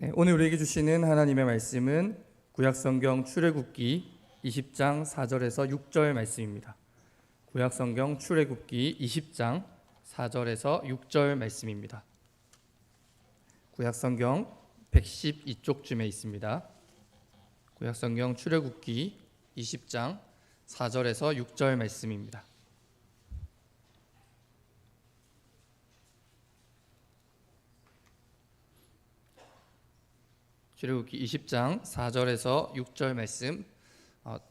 네, 오늘 우리에게 주시는 하나님의 말씀은 구약성경 출애굽기 20장 4절에서 6절 말씀입니다. 구약성경 출애굽기 20장 4절에서 6절 말씀입니다. 구약성경 112쪽쯤에 있습니다. 구약성경 출애굽기 20장 4절에서 6절 말씀입니다. 출애굽기 20장 4절에서 6절 말씀,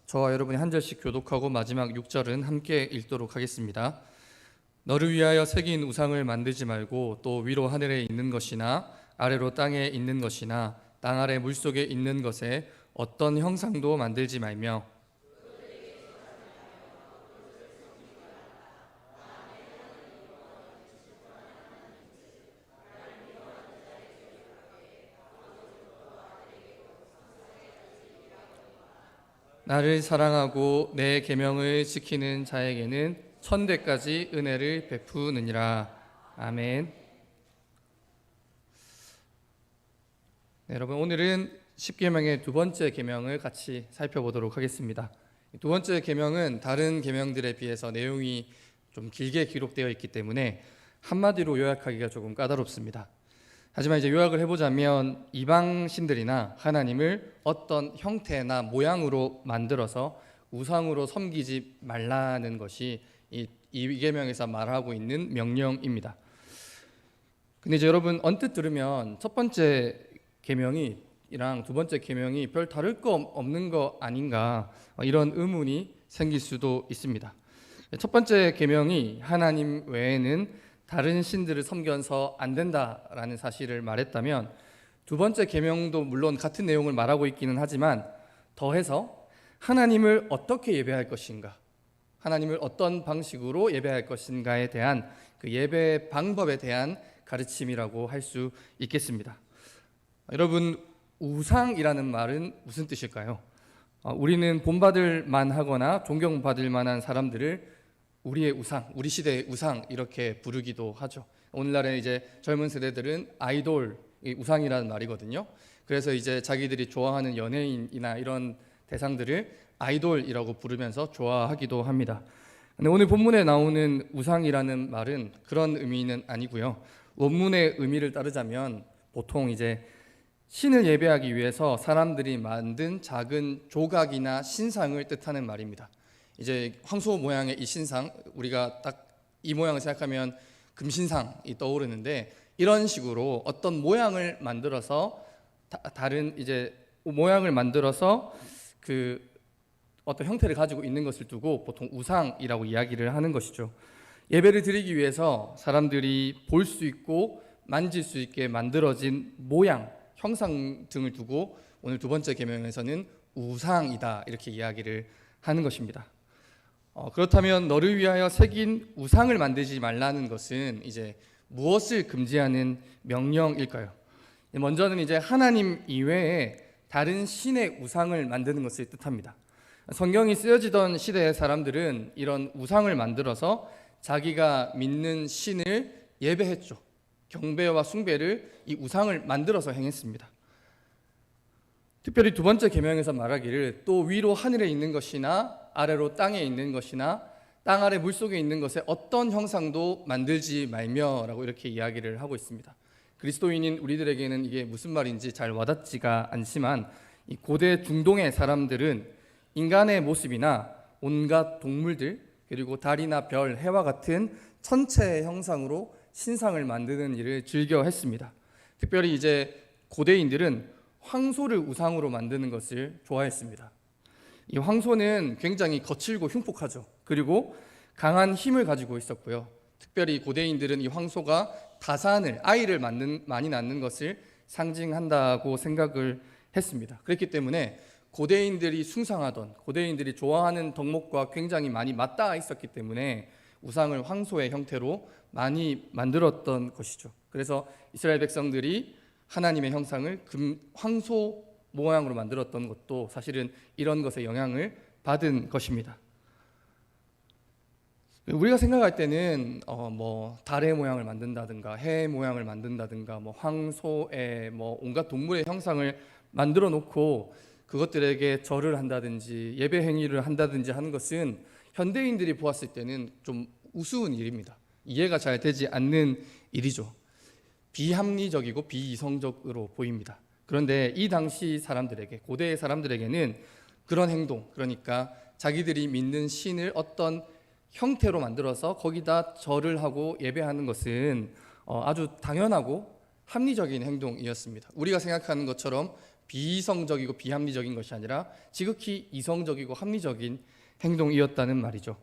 저와 여러분이 한 절씩 교독하고 마지막 6절은 함께 읽도록 하겠습니다. 너를 위하여 새긴 우상을 만들지 말고 또 위로 하늘에 있는 것이나 아래로 땅에 있는 것이나 땅 아래 물속에 있는 것에 어떤 형상도 만들지 말며 나를 사랑하고 내 계명을 지키는 자에게는 천대까지 은혜를 베푸느니라. 아멘. 네, 여러분, 오늘은 십계명의 두 번째 계명을 같이 살펴보도록 하겠습니다. 두 번째 계명은 다른 계명들에 비해서 내용이 좀 길게 기록되어 있기 때문에 한마디로 요약하기가 조금 까다롭습니다. 하지만 이제 요약을 해보자면 이방 신들이나 하나님을 어떤 형태나 모양으로 만들어서 우상으로 섬기지 말라는 것이 이 계명에서 말하고 있는 명령입니다. 근데 이제 여러분 언뜻 들으면 첫 번째 계명이랑 두 번째 계명이 별 다를 거 없는 거 아닌가, 이런 의문이 생길 수도 있습니다. 첫 번째 계명이 하나님 외에는 다른 신들을 섬겨서 안 된다라는 사실을 말했다면, 두 번째 계명도 물론 같은 내용을 말하고 있기는 하지만 더해서 하나님을 어떻게 예배할 것인가, 하나님을 어떤 방식으로 예배할 것인가에 대한 그 예배 방법에 대한 가르침이라고 할 수 있겠습니다. 여러분, 우상이라는 말은 무슨 뜻일까요? 우리는 본받을 만하거나 존경받을 만한 사람들을 우리의 우상, 우리 시대의 우상 이렇게 부르기도 하죠. 오늘날에 이제 젊은 세대들은 아이돌, 우상이라는 말이거든요. 그래서 이제 자기들이 좋아하는 연예인이나 이런 대상들을 아이돌이라고 부르면서 좋아하기도 합니다. 근데 오늘 본문에 나오는 우상이라는 말은 그런 의미는 아니고요. 원문의 의미를 따르자면 보통 이제 신을 예배하기 위해서 사람들이 만든 작은 조각이나 신상을 뜻하는 말입니다. 이제 황소 모양의 이 신상, 우리가 딱 이 모양을 생각하면 금신상이 떠오르는데, 이런 식으로 어떤 모양을 만들어서 다른 이제 모양을 만들어서 그 어떤 형태를 가지고 있는 것을 두고 보통 우상이라고 이야기를 하는 것이죠. 예배를 드리기 위해서 사람들이 볼 수 있고 만질 수 있게 만들어진 모양, 형상 등을 두고 오늘 두 번째 계명에서는 우상이다 이렇게 이야기를 하는 것입니다. 그렇다면 너를 위하여 새긴 우상을 만들지 말라는 것은 이제 무엇을 금지하는 명령일까요? 먼저는 이제 하나님 이외에 다른 신의 우상을 만드는 것을 뜻합니다. 성경이 쓰여지던 시대의 사람들은 이런 우상을 만들어서 자기가 믿는 신을 예배했죠. 경배와 숭배를 이 우상을 만들어서 행했습니다. 특별히 두 번째 계명에서 말하기를 또 위로 하늘에 있는 것이나 아래로 땅에 있는 것이나 땅 아래 물속에 있는 것에 어떤 형상도 만들지 말며라고 이렇게 이야기를 하고 있습니다. 그리스도인인 우리들에게는 이게 무슨 말인지 잘 와닿지가 않지만 이 고대 중동의 사람들은 인간의 모습이나 온갖 동물들 그리고 달이나 별, 해와 같은 천체의 형상으로 신상을 만드는 일을 즐겨 했습니다. 특별히 이제 고대인들은 황소를 우상으로 만드는 것을 좋아했습니다. 이 황소는 굉장히 거칠고 흉폭하죠. 그리고 강한 힘을 가지고 있었고요. 특별히 고대인들은 이 황소가 다산을, 아이를 많이 낳는 것을 상징한다고 생각을 했습니다. 그렇기 때문에 고대인들이 숭상하던, 고대인들이 좋아하는 덕목과 굉장히 많이 맞닿아 있었기 때문에 우상을 황소의 형태로 많이 만들었던 것이죠. 그래서 이스라엘 백성들이 하나님의 형상을 황소 모양으로 만들었던 것도 사실은 이런 것에 영향을 받은 것입니다. 우리가 생각할 때는 뭐 달의 모양을 만든다든가 해의 모양을 만든다든가 뭐 황소의 뭐 온갖 동물의 형상을 만들어 놓고 그것들에게 절을 한다든지 예배 행위를 한다든지 하는 것은 현대인들이 보았을 때는 좀 우스운 일입니다. 이해가 잘 되지 않는 일이죠. 비합리적이고 비이성적으로 보입니다. 그런데 이 당시 사람들에게, 고대의 사람들에게는 그런 행동, 그러니까 자기들이 믿는 신을 어떤 형태로 만들어서 거기다 절을 하고 예배하는 것은 아주 당연하고 합리적인 행동이었습니다. 우리가 생각하는 것처럼 비이성적이고 비합리적인 것이 아니라 지극히 이성적이고 합리적인 행동이었다는 말이죠.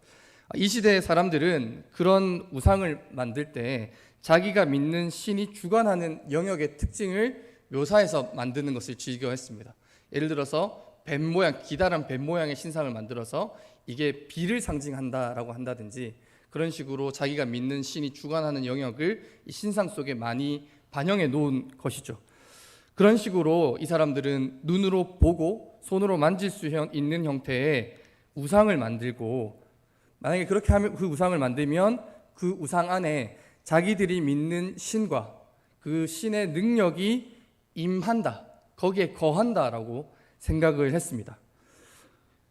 이 시대의 사람들은 그런 우상을 만들 때 자기가 믿는 신이 주관하는 영역의 특징을 묘사해서 만드는 것을 즐겨했습니다. 예를 들어서 뱀 모양, 기다란 뱀 모양의 신상을 만들어서 이게 비를 상징한다라고 한다든지 그런 식으로 자기가 믿는 신이 주관하는 영역을 이 신상 속에 많이 반영해 놓은 것이죠. 그런 식으로 이 사람들은 눈으로 보고 손으로 만질 수 있는 형태의 우상을 만들고, 만약에 그렇게 하면 그 우상을 만들면 그 우상 안에 자기들이 믿는 신과 그 신의 능력이 임한다, 거기에 거한다라고 생각을 했습니다.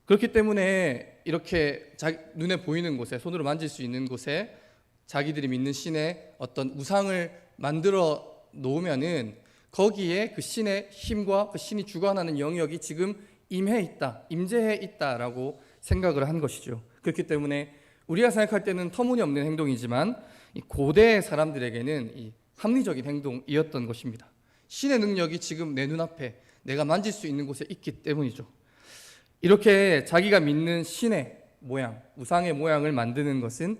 그렇기 때문에 이렇게 눈에 보이는 곳에, 손으로 만질 수 있는 곳에 자기들이 믿는 신의 어떤 우상을 만들어 놓으면은 거기에 그 신의 힘과 그 신이 주관하는 영역이 지금 임재해 있다라고 생각을 한 것이죠. 그렇기 때문에 우리가 생각할 때는 터무니없는 행동이지만 이 고대 사람들에게는 이 합리적인 행동이었던 것입니다. 신의 능력이 지금 내 눈앞에 내가 만질 수 있는 곳에 있기 때문이죠. 이렇게 자기가 믿는 신의 모양, 우상의 모양을 만드는 것은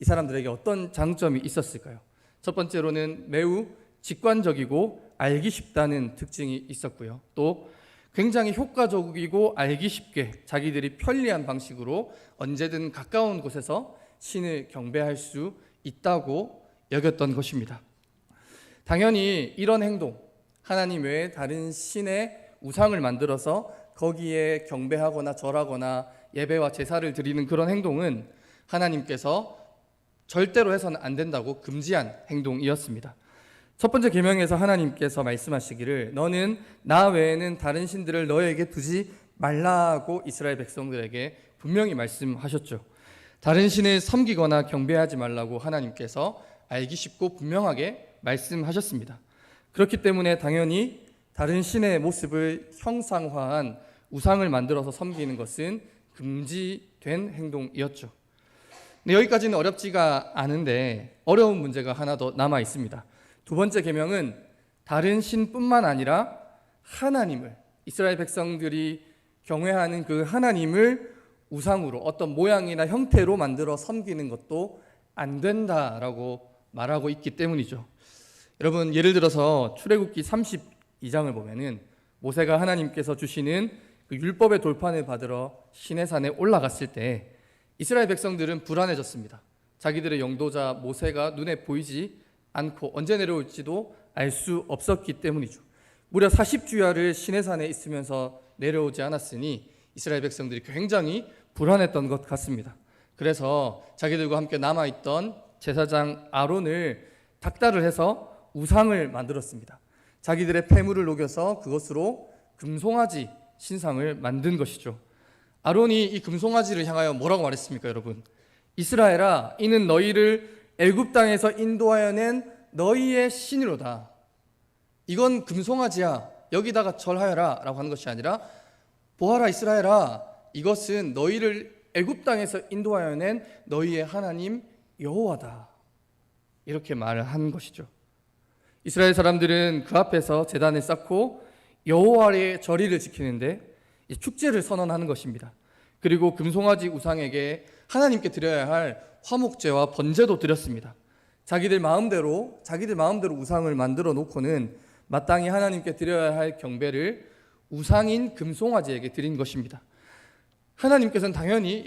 이 사람들에게 어떤 장점이 있었을까요? 첫 번째로는 매우 직관적이고 알기 쉽다는 특징이 있었고요. 또 굉장히 효과적이고 알기 쉽게 자기들이 편리한 방식으로 언제든 가까운 곳에서 신을 경배할 수 있다고 여겼던 것입니다. 당연히 이런 행동, 하나님 외에 다른 신의 우상을 만들어서 거기에 경배하거나 절하거나 예배와 제사를 드리는 그런 행동은 하나님께서 절대로 해서는 안 된다고 금지한 행동이었습니다. 첫 번째 계명에서 하나님께서 말씀하시기를 너는 나 외에는 다른 신들을 너에게 두지 말라고 이스라엘 백성들에게 분명히 말씀하셨죠. 다른 신을 섬기거나 경배하지 말라고 하나님께서 알기 쉽고 분명하게 말씀하셨습니다. 그렇기 때문에 당연히 다른 신의 모습을 형상화한 우상을 만들어서 섬기는 것은 금지된 행동이었죠. 근데 여기까지는 어렵지가 않은데 어려운 문제가 하나 더 남아 있습니다. 두 번째 계명은 다른 신뿐만 아니라 하나님을, 이스라엘 백성들이 경외하는 그 하나님을 우상으로 어떤 모양이나 형태로 만들어 섬기는 것도 안 된다라고 말하고 있기 때문이죠. 여러분, 예를 들어서 출애굽기 32장을 보면은 모세가 하나님께서 주시는 그 율법의 돌판을 받으러 시내산에 올라갔을 때 이스라엘 백성들은 불안해졌습니다. 자기들의 영도자 모세가 눈에 보이지 않고 언제 내려올지도 알 수 없었기 때문이죠. 무려 40주야를 시내산에 있으면서 내려오지 않았으니 이스라엘 백성들이 굉장히 불안했던 것 같습니다. 그래서 자기들과 함께 남아있던 제사장 아론을 닥달을 해서 우상을 만들었습니다. 자기들의 폐물을 녹여서 그것으로 금송아지 신상을 만든 것이죠. 아론이 이 금송아지를 향하여 뭐라고 말했습니까, 여러분? 이스라엘아, 이는 너희를 애굽 땅에서 인도하여 낸 너희의 신이로다. 이건 금송아지야. 여기다가 절하여라 라고 하는 것이 아니라 보아라 이스라엘아, 이것은 너희를 애굽 땅에서 인도하여 낸 너희의 하나님 여호와다. 이렇게 말을 한 것이죠. 이스라엘 사람들은 그 앞에서 제단을 쌓고 여호와의 절의를 지키는데 축제를 선언하는 것입니다. 그리고 금송아지 우상에게 하나님께 드려야 할 화목제와 번제도 드렸습니다. 자기들 마음대로 우상을 만들어 놓고는 마땅히 하나님께 드려야 할 경배를 우상인 금송아지에게 드린 것입니다. 하나님께서는 당연히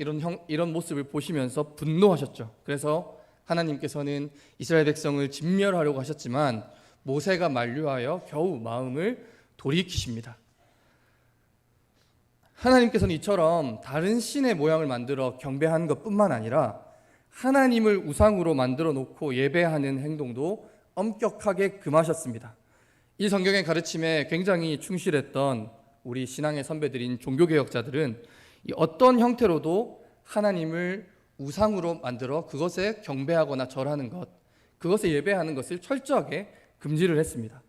이런 모습을 보시면서 분노하셨죠. 그래서 하나님께서는 이스라엘 백성을 진멸하려고 하셨지만 모세가 만류하여 겨우 마음을 돌이키십니다. 하나님께서는 이처럼 다른 신의 모양을 만들어 경배하는 것뿐만 아니라 하나님을 우상으로 만들어 놓고 예배하는 행동도 엄격하게 금하셨습니다. 이 성경의 가르침에 굉장히 충실했던 우리 신앙의 선배들인 종교개혁자들은 어떤 형태로도 하나님을 우상으로 만들어 그것에 경배하거나 절하는 것, 그것에 예배하는 것을 철저하게 금지를 했습니다.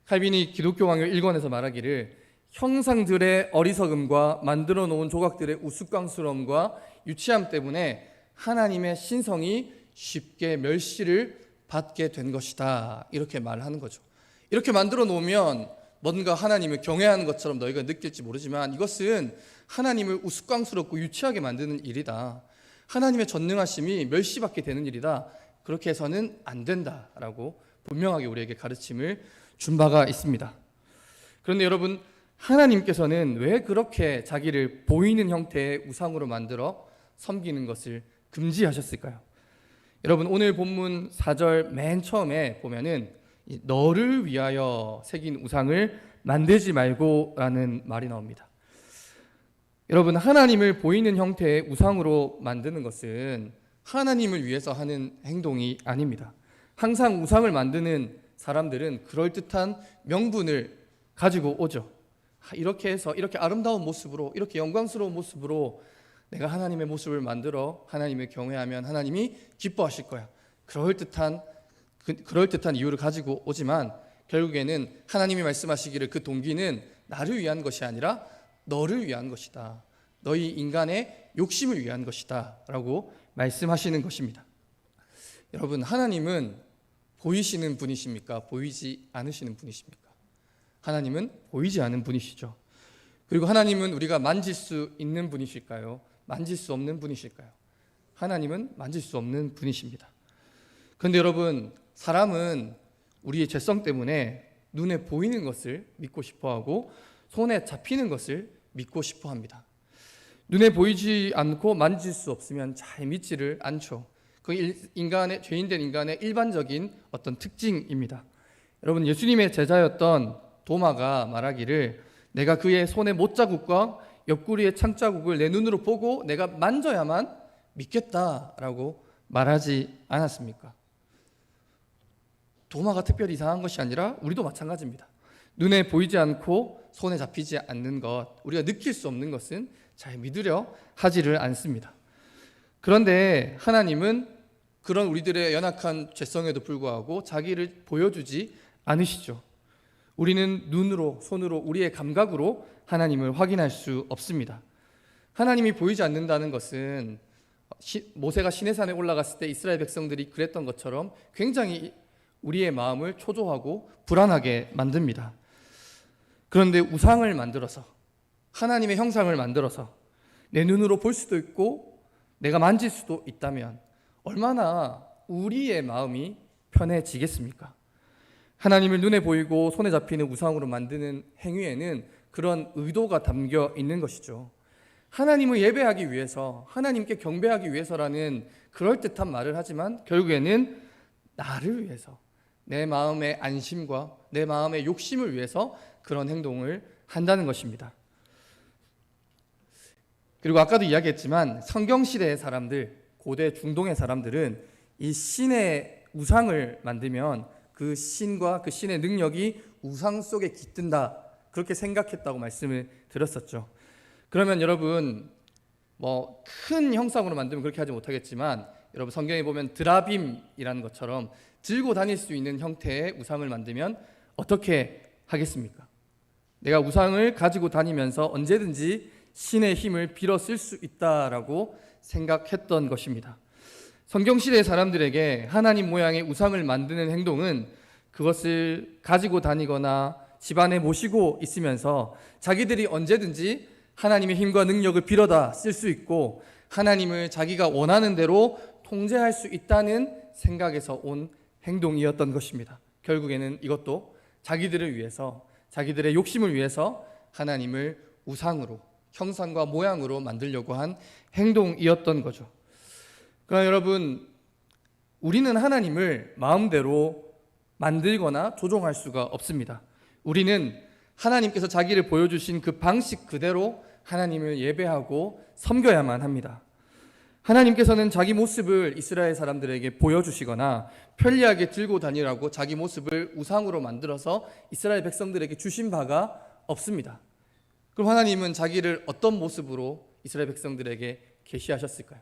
칼빈이 기독교 왕요 1권에서 말하기를 형상들의 어리석음과 만들어 놓은 조각들의 우스꽝스러움과 유치함 때문에 하나님의 신성이 쉽게 멸시를 받게 된 것이다, 이렇게 말하는 거죠. 이렇게 만들어 놓으면 뭔가 하나님을 경외하는 것처럼 너희가 느낄지 모르지만 이것은 하나님을 우스꽝스럽고 유치하게 만드는 일이다. 하나님의 전능하심이 멸시받게 되는 일이다. 그렇게 해서는 안 된다라고 분명하게 우리에게 가르침을 준 바가 있습니다. 그런데 여러분, 하나님께서는 왜 그렇게 자기를 보이는 형태의 우상으로 만들어 섬기는 것을 금지하셨을까요? 여러분, 오늘 본문 4절 맨 처음에 보면은 너를 위하여 새긴 우상을 만들지 말고 라는 말이 나옵니다. 여러분, 하나님을 보이는 형태의 우상으로 만드는 것은 하나님을 위해서 하는 행동이 아닙니다. 항상 우상을 만드는 사람들은 그럴듯한 명분을 가지고 오죠. 이렇게 해서 이렇게 아름다운 모습으로, 이렇게 영광스러운 모습으로 내가 하나님의 모습을 만들어 하나님을 경외하면 하나님이 기뻐하실 거야. 그럴듯한 이유를 가지고 오지만 결국에는 하나님이 말씀하시기를 그 동기는 나를 위한 것이 아니라 너를 위한 것이다. 너희 인간의 욕심을 위한 것이다 라고 말씀하시는 것입니다. 여러분, 하나님은 보이시는 분이십니까? 보이지 않으시는 분이십니까? 하나님은 보이지 않는 분이시죠. 그리고 하나님은 우리가 만질 수 있는 분이실까요? 만질 수 없는 분이실까요? 하나님은 만질 수 없는 분이십니다. 그런데 여러분, 사람은 우리의 죄성 때문에 눈에 보이는 것을 믿고 싶어하고 손에 잡히는 것을 믿고 싶어합니다. 눈에 보이지 않고 만질 수 없으면 잘 믿지를 않죠. 그 인간의, 죄인된 인간의 일반적인 어떤 특징입니다. 여러분, 예수님의 제자였던 도마가 말하기를 내가 그의 손의 못자국과 옆구리의 창자국을 내 눈으로 보고 내가 만져야만 믿겠다라고 말하지 않았습니까? 도마가 특별히 이상한 것이 아니라 우리도 마찬가지입니다. 눈에 보이지 않고 손에 잡히지 않는 것, 우리가 느낄 수 없는 것은 잘 믿으려 하지를 않습니다. 그런데 하나님은 그런 우리들의 연약한 죄성에도 불구하고 자기를 보여주지 않으시죠. 우리는 눈으로, 손으로, 우리의 감각으로 하나님을 확인할 수 없습니다. 하나님이 보이지 않는다는 것은 모세가 시내산에 올라갔을 때 이스라엘 백성들이 그랬던 것처럼 굉장히 우리의 마음을 초조하고 불안하게 만듭니다. 그런데 우상을 만들어서, 하나님의 형상을 만들어서 내 눈으로 볼 수도 있고 내가 만질 수도 있다면 얼마나 우리의 마음이 편해지겠습니까? 하나님을 눈에 보이고 손에 잡히는 우상으로 만드는 행위에는 그런 의도가 담겨 있는 것이죠. 하나님을 예배하기 위해서, 하나님께 경배하기 위해서라는 그럴듯한 말을 하지만 결국에는 나를 위해서, 내 마음의 안심과 내 마음의 욕심을 위해서 그런 행동을 한다는 것입니다. 그리고 아까도 이야기했지만 성경시대의 사람들, 고대 중동의 사람들은 이 신의 우상을 만들면 그 신과 그 신의 능력이 우상 속에 깃든다, 그렇게 생각했다고 말씀을 드렸었죠. 그러면 여러분, 큰 형상으로 만들면 그렇게 하지 못하겠지만 여러분, 성경에 보면 드라빔이라는 것처럼 들고 다닐 수 있는 형태의 우상을 만들면 어떻게 하겠습니까? 내가 우상을 가지고 다니면서 언제든지 신의 힘을 빌어 쓸 수 있다라고 생각했던 것입니다. 성경시대의 사람들에게 하나님 모양의 우상을 만드는 행동은 그것을 가지고 다니거나 집안에 모시고 있으면서 자기들이 언제든지 하나님의 힘과 능력을 빌어다 쓸 수 있고 하나님을 자기가 원하는 대로 통제할 수 있다는 생각에서 온 행동이었던 것입니다. 결국에는 이것도 자기들을 위해서, 자기들의 욕심을 위해서 하나님을 우상으로, 형상과 모양으로 만들려고 한 행동이었던 거죠. 그러나 여러분, 우리는 하나님을 마음대로 만들거나 조종할 수가 없습니다. 우리는 하나님께서 자기를 보여주신 그 방식 그대로 하나님을 예배하고 섬겨야만 합니다. 하나님께서는 자기 모습을 이스라엘 사람들에게 보여주시거나 편리하게 들고 다니라고 자기 모습을 우상으로 만들어서 이스라엘 백성들에게 주신 바가 없습니다. 그럼 하나님은 자기를 어떤 모습으로 이스라엘 백성들에게 계시하셨을까요?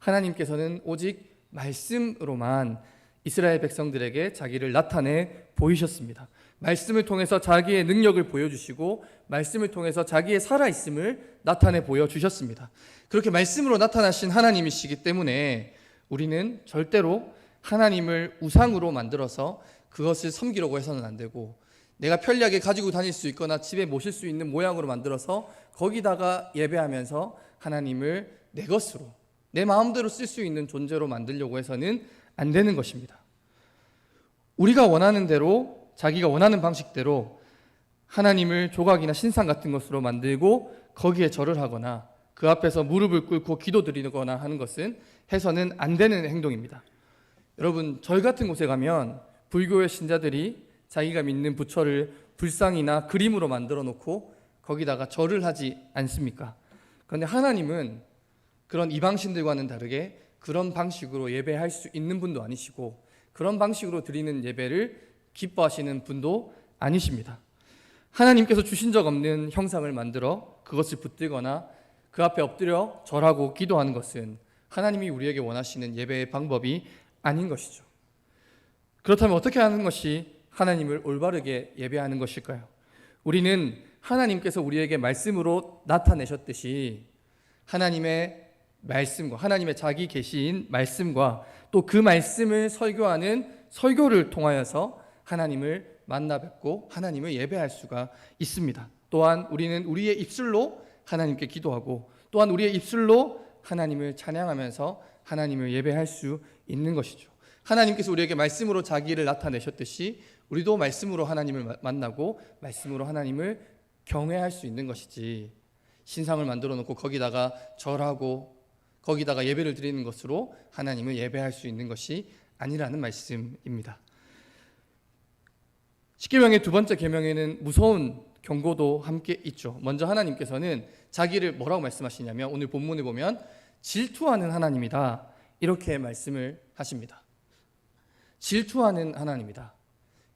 하나님께서는 오직 말씀으로만 이스라엘 백성들에게 자기를 나타내 보이셨습니다. 말씀을 통해서 자기의 능력을 보여주시고 말씀을 통해서 자기의 살아있음을 나타내 보여주셨습니다. 그렇게 말씀으로 나타나신 하나님이시기 때문에 우리는 절대로 하나님을 우상으로 만들어서 그것을 섬기려고 해서는 안 되고, 내가 편리하게 가지고 다닐 수 있거나 집에 모실 수 있는 모양으로 만들어서 거기다가 예배하면서 하나님을 내 것으로, 내 마음대로 쓸 수 있는 존재로 만들려고 해서는 안 되는 것입니다. 우리가 원하는 대로, 자기가 원하는 방식대로 하나님을 조각이나 신상 같은 것으로 만들고 거기에 절을 하거나 그 앞에서 무릎을 꿇고 기도드리거나 하는 것은 해서는 안 되는 행동입니다. 여러분, 절 같은 곳에 가면 불교의 신자들이 자기가 믿는 부처를 불상이나 그림으로 만들어 놓고 거기다가 절을 하지 않습니까? 그런데 하나님은 그런 이방신들과는 다르게 그런 방식으로 예배할 수 있는 분도 아니시고 그런 방식으로 드리는 예배를 기뻐하시는 분도 아니십니다. 하나님께서 주신 적 없는 형상을 만들어 그것을 붙들거나 그 앞에 엎드려 절하고 기도하는 것은 하나님이 우리에게 원하시는 예배의 방법이 아닌 것이죠. 그렇다면 어떻게 하는 것이 하나님을 올바르게 예배하는 것일까요? 우리는 하나님께서 우리에게 말씀으로 나타내셨듯이 하나님의 말씀과 하나님의 자기 계시인 말씀과 또 그 말씀을 설교하는 설교를 통하여서 하나님을 만나 뵙고 하나님을 예배할 수가 있습니다. 또한 우리는 우리의 입술로 하나님께 기도하고 또한 우리의 입술로 하나님을 찬양하면서 하나님을 예배할 수 있는 것이죠. 하나님께서 우리에게 말씀으로 자기를 나타내셨듯이 우리도 말씀으로 하나님을 만나고 말씀으로 하나님을 경외할 수 있는 것이지, 신상을 만들어 놓고 거기다가 절하고 거기다가 예배를 드리는 것으로 하나님을 예배할 수 있는 것이 아니라는 말씀입니다. 십계명의 두 번째 계명에는 무서운 경고도 함께 있죠. 먼저 하나님께서는 자기를 뭐라고 말씀하시냐면 오늘 본문을 보면 질투하는 하나님이다 이렇게 말씀을 하십니다. 질투하는 하나님이다.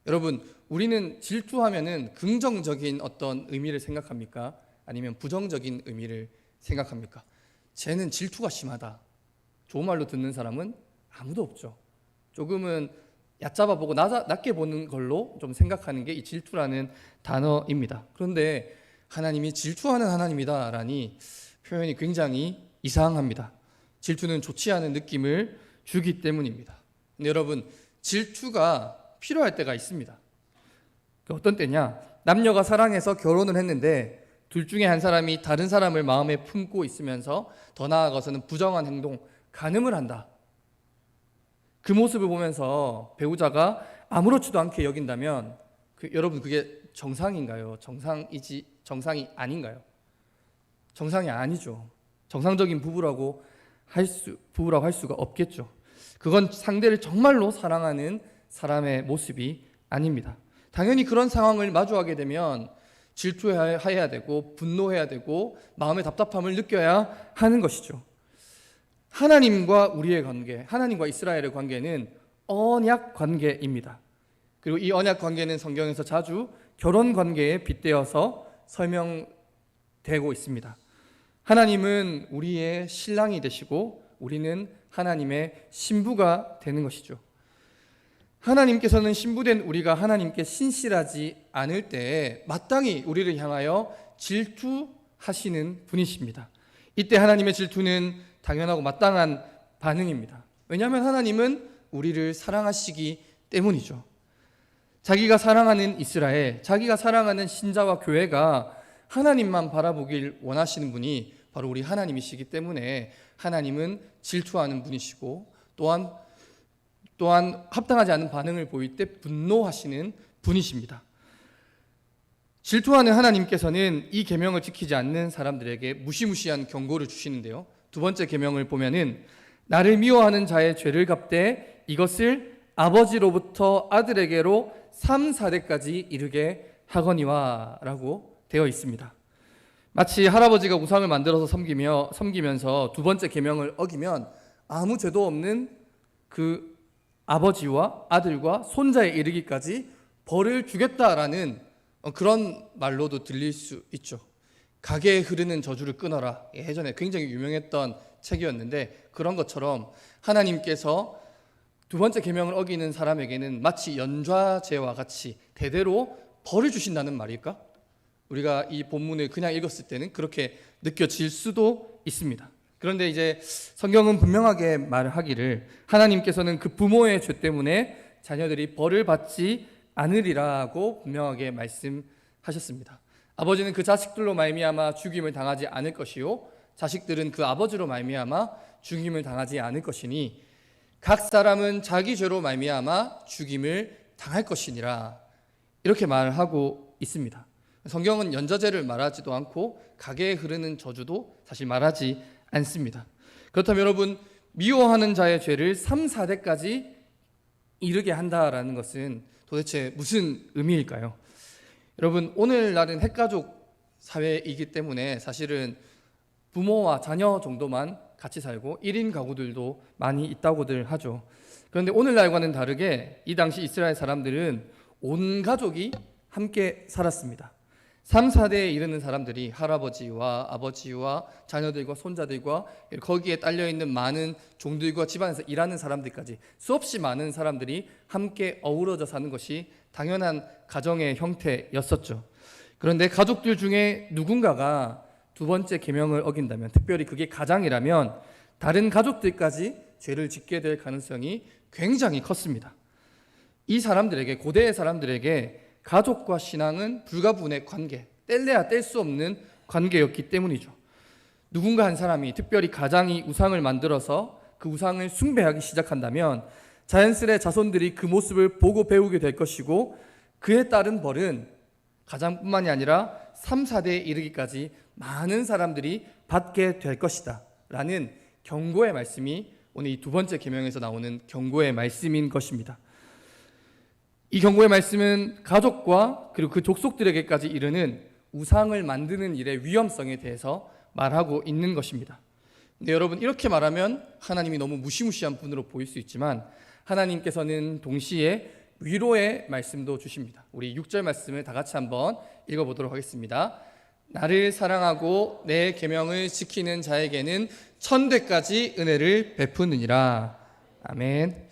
여러분, 우리는 질투하면은 긍정적인 어떤 의미를 생각합니까? 아니면 부정적인 의미를 생각합니까? 쟤는 질투가 심하다. 좋은 말로 듣는 사람은 아무도 없죠. 조금은 얕잡아 보고 낮게 보는 걸로 좀 생각하는 게 이 질투라는 단어입니다. 그런데 하나님이 질투하는 하나님이다 라니 표현이 굉장히 이상합니다. 질투는 좋지 않은 느낌을 주기 때문입니다. 근데 여러분, 질투가 필요할 때가 있습니다. 어떤 때냐? 남녀가 사랑해서 결혼을 했는데 둘 중에 한 사람이 다른 사람을 마음에 품고 있으면서 더 나아가서는 부정한 행동, 간음을 한다. 그 모습을 보면서 배우자가 아무렇지도 않게 여긴다면 여러분, 그게 정상인가요? 정상이 아닌가요? 정상이 아니죠. 정상적인 부부라고 할 수가 없겠죠. 그건 상대를 정말로 사랑하는 사람의 모습이 아닙니다. 당연히 그런 상황을 마주하게 되면 질투해야 되고 분노해야 되고 마음의 답답함을 느껴야 하는 것이죠. 하나님과 우리의 관계, 하나님과 이스라엘의 관계는 언약 관계입니다. 그리고 이 언약 관계는 성경에서 자주 결혼 관계에 빗대어서 설명되고 있습니다. 하나님은 우리의 신랑이 되시고 우리는 하나님의 신부가 되는 것이죠. 하나님께서는 신부된 우리가 하나님께 신실하지 않을 때에 마땅히 우리를 향하여 질투하시는 분이십니다. 이때 하나님의 질투는 당연하고 마땅한 반응입니다. 왜냐하면 하나님은 우리를 사랑하시기 때문이죠. 자기가 사랑하는 이스라엘, 자기가 사랑하는 신자와 교회가 하나님만 바라보길 원하시는 분이 바로 우리 하나님이시기 때문에 하나님은 질투하는 분이시고 또한 합당하지 않은 반응을 보일 때 분노하시는 분이십니다. 질투하는 하나님께서는 이 계명을 지키지 않는 사람들에게 무시무시한 경고를 주시는데요. 두 번째 계명을 보면은 나를 미워하는 자의 죄를 갚되 이것을 아버지로부터 아들에게로 3, 4대까지 이르게 하거니와 라고 되어 있습니다. 마치 할아버지가 우상을 만들어서 섬기면서 두 번째 계명을 어기면 아무 죄도 없는 그 아버지와 아들과 손자에 이르기까지 벌을 주겠다라는 그런 말로도 들릴 수 있죠. 가게에 흐르는 저주를 끊어라. 예전에 굉장히 유명했던 책이었는데, 그런 것처럼 하나님께서 두 번째 계명을 어기는 사람에게는 마치 연좌제와 같이 대대로 벌을 주신다는 말일까? 우리가 이 본문을 그냥 읽었을 때는 그렇게 느껴질 수도 있습니다. 그런데 이제 성경은 분명하게 말하기를 하나님께서는 그 부모의 죄 때문에 자녀들이 벌을 받지 않으리라고 분명하게 말씀하셨습니다. 아버지는 그 자식들로 말미암아 죽임을 당하지 않을 것이요 자식들은 그 아버지로 말미암아 죽임을 당하지 않을 것이니 각 사람은 자기 죄로 말미암아 죽임을 당할 것이니라, 이렇게 말하고 있습니다. 성경은 연좌제를 말하지도 않고 가게에 흐르는 저주도 사실 말하지 않습니다. 그렇다면 여러분, 미워하는 자의 죄를 3, 4대까지 이르게 한다라는 것은 도대체 무슨 의미일까요? 여러분, 오늘날은 핵가족 사회이기 때문에 사실은 부모와 자녀 정도만 같이 살고 1인 가구들도 많이 있다고들 하죠. 그런데 오늘날과는 다르게 이 당시 이스라엘 사람들은 온 가족이 함께 살았습니다. 3, 4대에 이르는 사람들이 할아버지와 아버지와 자녀들과 손자들과 거기에 딸려있는 많은 종들과 집안에서 일하는 사람들까지 수없이 많은 사람들이 함께 어우러져 사는 것이 당연한 가정의 형태였었죠. 그런데 가족들 중에 누군가가 두 번째 계명을 어긴다면, 특별히 그게 가장이라면 다른 가족들까지 죄를 짓게 될 가능성이 굉장히 컸습니다. 이 사람들에게, 고대의 사람들에게 가족과 신앙은 불가분의 관계, 뗄래야 뗄 수 없는 관계였기 때문이죠. 누군가 한 사람이, 특별히 가장이 우상을 만들어서 그 우상을 숭배하기 시작한다면 자연스레 자손들이 그 모습을 보고 배우게 될 것이고, 그에 따른 벌은 가장뿐만이 아니라 3, 4대에 이르기까지 많은 사람들이 받게 될 것이다 라는 경고의 말씀이 오늘 이 두 번째 계명에서 나오는 경고의 말씀인 것입니다. 이 경고의 말씀은 가족과 그리고 그 족속들에게까지 이르는 우상을 만드는 일의 위험성에 대해서 말하고 있는 것입니다. 근데 여러분, 이렇게 말하면 하나님이 너무 무시무시한 분으로 보일 수 있지만 하나님께서는 동시에 위로의 말씀도 주십니다. 우리 6절 말씀을 다 같이 한번 읽어보도록 하겠습니다. 나를 사랑하고 내 계명을 지키는 자에게는 천대까지 은혜를 베푸느니라. 아멘.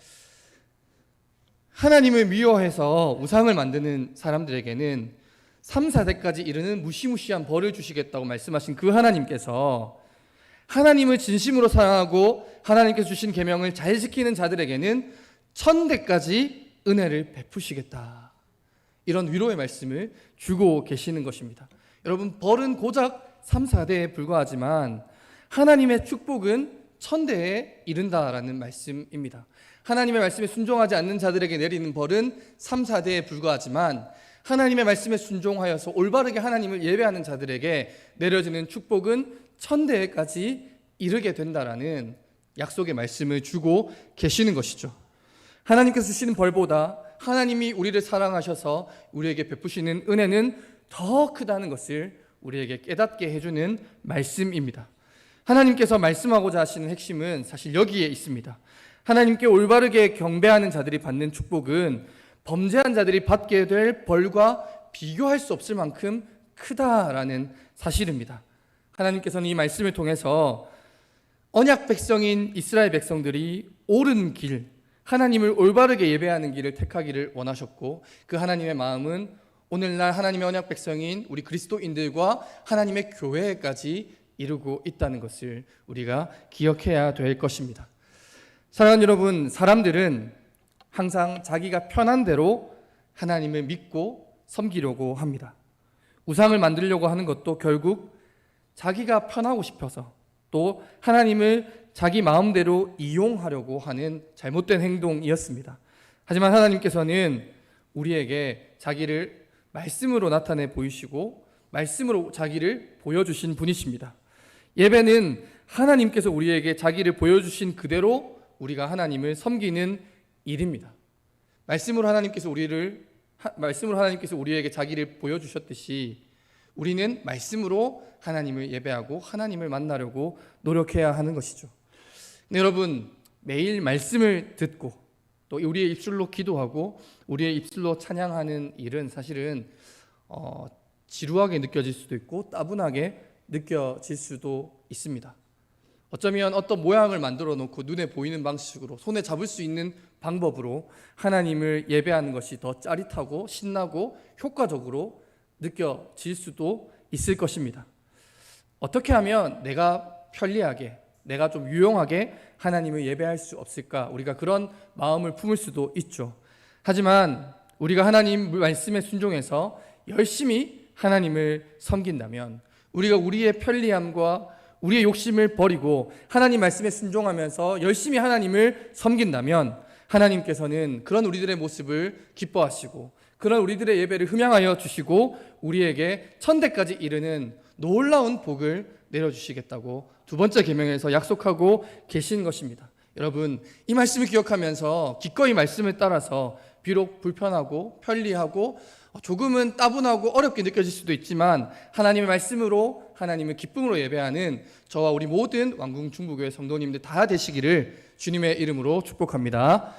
하나님을 미워해서 우상을 만드는 사람들에게는 3, 4대까지 이르는 무시무시한 벌을 주시겠다고 말씀하신 그 하나님께서 하나님을 진심으로 사랑하고 하나님께서 주신 계명을 잘 지키는 자들에게는 천대까지 은혜를 베푸시겠다, 이런 위로의 말씀을 주고 계시는 것입니다. 여러분, 벌은 고작 3, 4대에 불과하지만 하나님의 축복은 천대에 이른다라는 말씀입니다. 하나님의 말씀에 순종하지 않는 자들에게 내리는 벌은 3, 4대에 불과하지만 하나님의 말씀에 순종하여서 올바르게 하나님을 예배하는 자들에게 내려지는 축복은 천대에까지 이르게 된다라는 약속의 말씀을 주고 계시는 것이죠. 하나님께서 주시는 벌보다 하나님이 우리를 사랑하셔서 우리에게 베푸시는 은혜는 더 크다는 것을 우리에게 깨닫게 해주는 말씀입니다. 하나님께서 말씀하고자 하시는 핵심은 사실 여기에 있습니다. 하나님께 올바르게 경배하는 자들이 받는 축복은 범죄한 자들이 받게 될 벌과 비교할 수 없을 만큼 크다라는 사실입니다. 하나님께서는 이 말씀을 통해서 언약 백성인 이스라엘 백성들이 옳은 길, 하나님을 올바르게 예배하는 길을 택하기를 원하셨고, 그 하나님의 마음은 오늘날 하나님의 언약 백성인 우리 그리스도인들과 하나님의 교회까지 이루고 있다는 것을 우리가 기억해야 될 것입니다. 사랑하는 여러분, 사람들은 항상 자기가 편한 대로 하나님을 믿고 섬기려고 합니다. 우상을 만들려고 하는 것도 결국 자기가 편하고 싶어서, 또 하나님을 자기 마음대로 이용하려고 하는 잘못된 행동이었습니다. 하지만 하나님께서는 우리에게 자기를 말씀으로 나타내 보이시고 말씀으로 자기를 보여주신 분이십니다. 예배는 하나님께서 우리에게 자기를 보여주신 그대로 우리가 하나님을 섬기는 일입니다. 말씀으로 하나님께서 우리에게 자기를 보여주셨듯이 우리는 말씀으로 하나님을 예배하고 하나님을 만나려고 노력해야 하는 것이죠. 네, 여러분, 매일 말씀을 듣고 또 우리의 입술로 기도하고 우리의 입술로 찬양하는 일은 사실은 지루하게 느껴질 수도 있고 따분하게 느껴질 수도 있습니다. 어쩌면 어떤 모양을 만들어 놓고 눈에 보이는 방식으로 손에 잡을 수 있는 방법으로 하나님을 예배하는 것이 더 짜릿하고 신나고 효과적으로 느껴질 수도 있을 것입니다. 어떻게 하면 내가 편리하게, 내가 좀 유용하게 하나님을 예배할 수 없을까? 우리가 그런 마음을 품을 수도 있죠. 하지만 우리가 하나님 말씀에 순종해서 열심히 하나님을 섬긴다면, 우리가 우리의 편리함과 우리의 욕심을 버리고 하나님 말씀에 순종하면서 열심히 하나님을 섬긴다면, 하나님께서는 그런 우리들의 모습을 기뻐하시고 그런 우리들의 예배를 흠양하여 주시고 우리에게 천대까지 이르는 놀라운 복을 내려주시겠다고 두 번째 계명에서 약속하고 계신 것입니다. 여러분, 이 말씀을 기억하면서 기꺼이 말씀을 따라서 비록 불편하고 편리하고 조금은 따분하고 어렵게 느껴질 수도 있지만 하나님의 말씀으로 하나님을 기쁨으로 예배하는 저와 우리 모든 왕궁 중부교회 성도님들 다 되시기를 주님의 이름으로 축복합니다.